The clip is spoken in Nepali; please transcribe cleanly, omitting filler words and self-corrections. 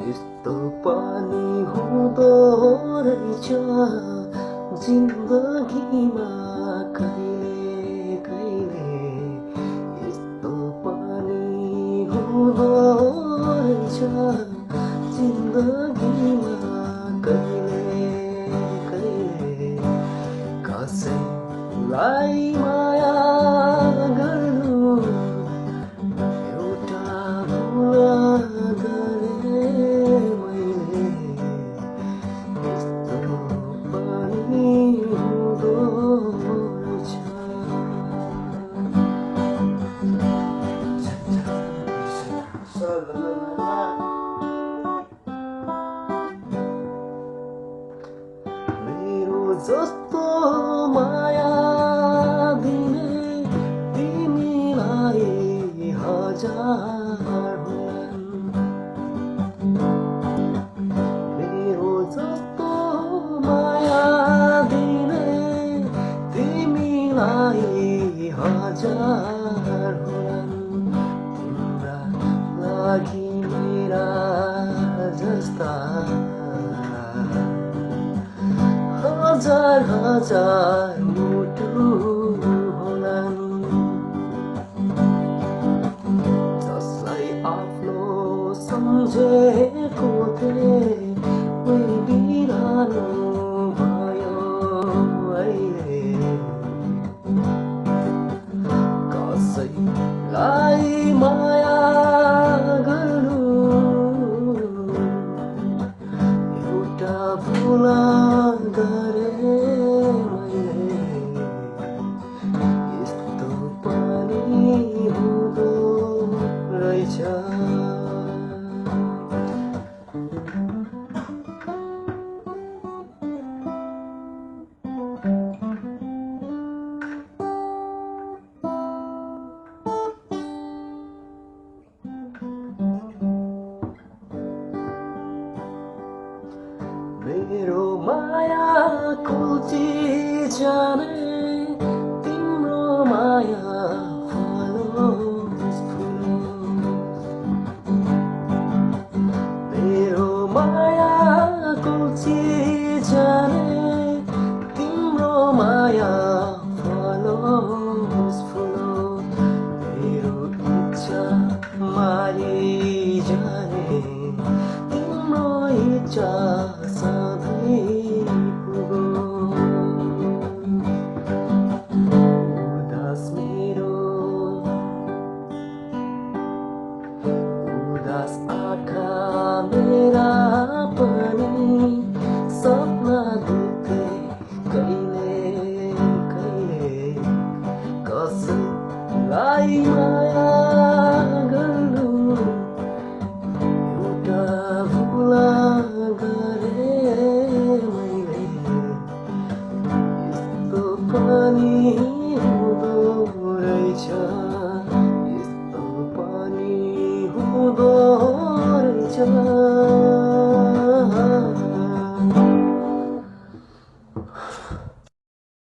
यस्तो पनि हुँदो रहेछ जिन्दगीमा कहिले कहिले यस्तो पनि हुँदो रहेछ जिन्दगीमा कहिले कहिले कसैलाई माया गर्नु एउटा भुल गरे मैले यस्तो पनि हुँदो रहेछ मेरो जस्तो माया दिने तिमीलाई हजार हुन् मेरो जस्तो माया दिने तिमीलाई हजार हुन् तिम्रा लागि मेरा जस्ता हजार हजार मुटु होलान् जसलाई आफ्नो सम्झेको थिएँ उही बिरानो भयो अहिले कसैलाई माया गर्नु एउटा भुल गरे मैले यस्तो पनि हुँदो रहेछ मेरो माया कुल्ची जाने तिम्रो माया फलोस् फुलोस् मेरो माया कुल्ची जाने तिम्रो माया फलोस् फुलोस् मेरो इच्छा मारी जाने तिम्रो इच्छा उदास आँखा मेरा पनि सपना देखे कहिले कहिले कसैलाई माया गर्नु एउटा भुल गरे मैले यस्तो पनि हुँदो रहेछ यस्तो पनि हुँदो रहेछ